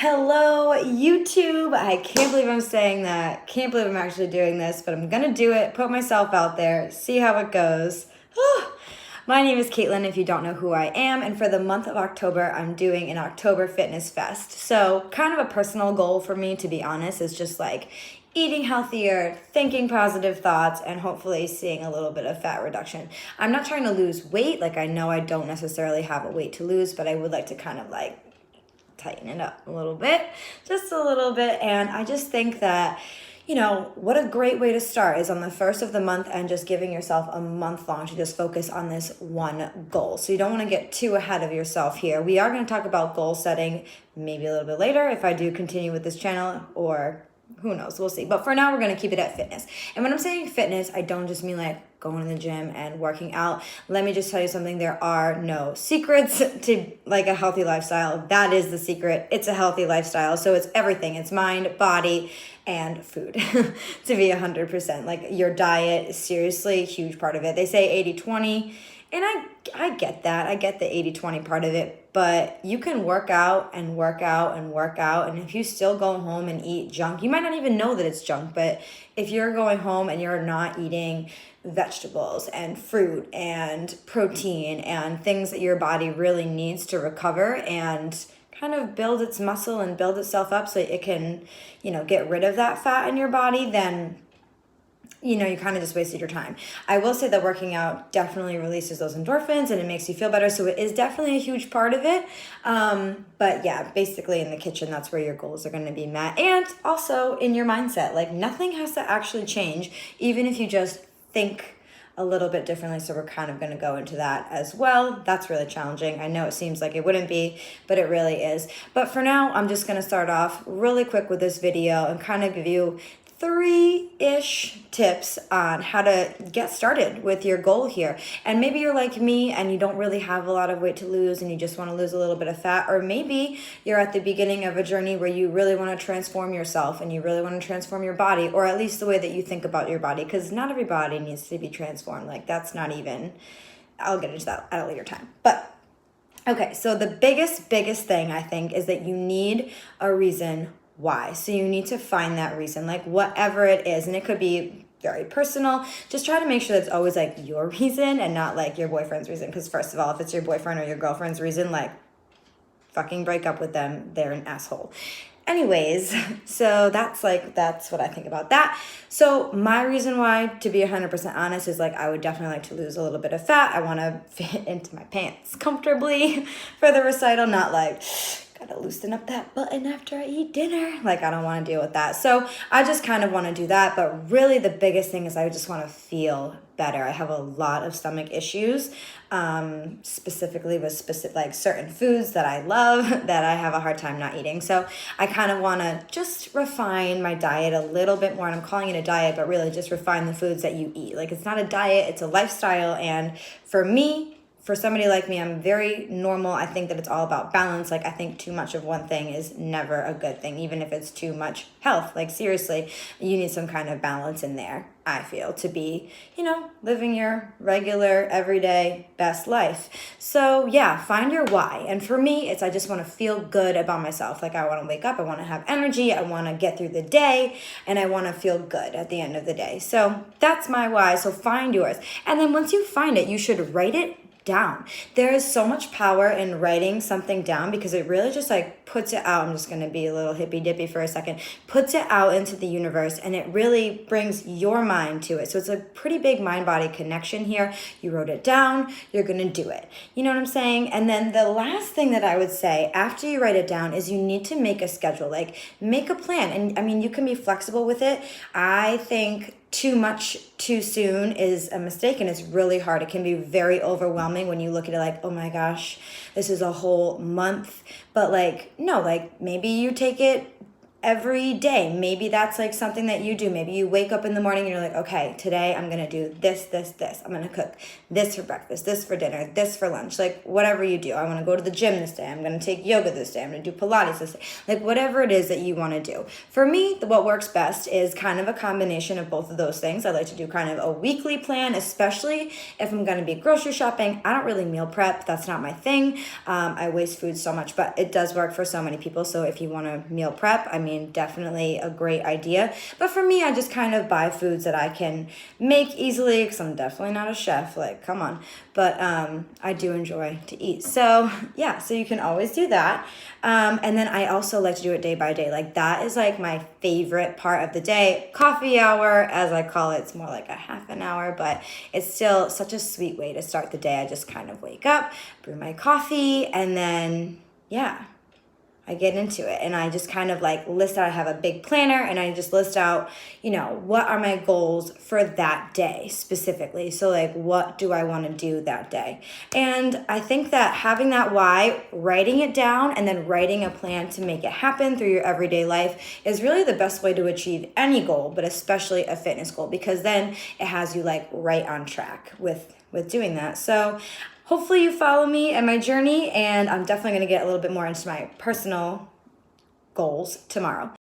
Hello, YouTube. I can't believe I'm saying that. Can't believe I'm actually doing this, but I'm gonna do it, put myself out there, see how it goes. My name is Caitlin, if you don't know who I am, and for the month of October, I'm doing an October Fitness Fest. So, kind of a personal goal for me, to be honest, is just like eating healthier, thinking positive thoughts, and hopefully seeing a little bit of fat reduction. I'm not trying to lose weight, like I know I don't necessarily have a weight to lose, but I would like to kind of like tighten it up a little bit, just a little bit. And I just think that, what a great way to start is on the first of the month and just giving yourself a month long to just focus on this one goal. So you don't want to get too ahead of yourself here. We are going to talk about goal setting maybe a little bit later if I do continue with this channel, or who knows, we'll see. But for now, we're going to keep it at fitness. And when I'm saying fitness, I don't just mean like going to the gym and working out. Let me just tell you something. There are no secrets to like a healthy lifestyle. That is the secret. It's a healthy lifestyle. So it's everything. It's mind, body, and food to be 100%. Like your diet is seriously a huge part of it. They say 80-20. And I get that. I get the 80-20 part of it. But you can work out and work out and work out. And if you still go home and eat junk, you might not even know that it's junk. But if you're going home and you're not eating vegetables and fruit and protein and things that your body really needs to recover and kind of build its muscle and build itself up so it can, get rid of that fat in your body, then you kind of just wasted your time. I will say that working out definitely releases those endorphins and it makes you feel better. So it is definitely a huge part of it. But yeah, basically in the kitchen, that's where your goals are going to be met. And also in your mindset, like nothing has to actually change, even if you just think a little bit differently. So we're kind of going to go into that as well. That's really challenging. I know it seems like it wouldn't be, but it really is. But for now, I'm just going to start off really quick with this video and kind of give you 3-ish tips on how to get started with your goal here. And maybe you're like me and you don't really have a lot of weight to lose and you just want to lose a little bit of fat, or maybe you're at the beginning of a journey where you really want to transform yourself and you really want to transform your body, or at least the way that you think about your body, because not every body needs to be transformed. Like that's not even, I'll get into that at a later time. But okay, so the biggest thing I think is that you need a reason why. So you need to find that reason, like whatever it is. And it could be very personal. Just try to make sure that it's always like your reason and not like your boyfriend's reason. Because first of all, if it's your boyfriend or your girlfriend's reason, like fucking break up with them. They're an asshole. Anyways, so that's what I think about that. So my reason why, to be 100% honest, is like I would definitely like to lose a little bit of fat. I want to fit into my pants comfortably for the recital, not like gotta loosen up that button after I eat dinner. Like I don't want to deal with that. So I just kind of want to do that. But really the biggest thing is I just want to feel better. I have a lot of stomach issues, specifically with like certain foods that I love that I have a hard time not eating. So I kind of want to just refine my diet a little bit more. And I'm calling it a diet, but really just refine the foods that you eat. Like it's not a diet, it's a lifestyle. And for me, for somebody like me, I'm very normal. I think that it's all about balance. Like I think too much of one thing is never a good thing, even if it's too much health. Like seriously, you need some kind of balance in there, I feel, to be, living your regular, everyday, best life. So yeah, find your why. And for me, it's I just want to feel good about myself. Like I want to wake up, I want to have energy, I want to get through the day, and I want to feel good at the end of the day. So that's my why. So find yours. And then once you find it, you should write it down. There is so much power in writing something down because it really just like puts it out. I'm just going to be a little hippy dippy for a second, puts it out into the universe, and it really brings your mind to it. So it's a pretty big mind body connection here. You wrote it down, you're going to do it. You know what I'm saying? And then the last thing that I would say after you write it down is you need to make a schedule, like make a plan. And I mean, you can be flexible with it. I think too much too soon is a mistake, and it's really hard. It can be very overwhelming when you look at it like, oh my gosh, this is a whole month. But like, no, like maybe you take it every day. Maybe that's like something that you do. Maybe you wake up in the morning and you're like, okay, today I'm going to do this, this, this. I'm going to cook this for breakfast, this for dinner, this for lunch, like whatever you do. I want to go to the gym this day. I'm going to take yoga this day. I'm going to do Pilates this day. Like whatever it is that you want to do. For me, what works best is kind of a combination of both of those things. I like to do kind of a weekly plan, especially if I'm going to be grocery shopping. I don't really meal prep. That's not my thing. I waste food so much, but it does work for so many people. So if you want to meal prep, I mean, definitely a great idea. But for me, I just kind of buy foods that I can make easily because I'm definitely not a chef. Like, come on. But I do enjoy to eat. So yeah, so you can always do that. And then I also like to do it day by day. Like that is like my favorite part of the day. Coffee hour, as I call it. It's more like a half an hour, but it's still such a sweet way to start the day. I just kind of wake up, brew my coffee, and then yeah, I get into it, and I just kind of like list out, I have a big planner, and I just list out, what are my goals for that day specifically. So like, what do I want to do that day? And I think that having that why, writing it down, and then writing a plan to make it happen through your everyday life is really the best way to achieve any goal, but especially a fitness goal, because then it has you like right on track with doing that. So hopefully you follow me and my journey, and I'm definitely going to get a little bit more into my personal goals tomorrow.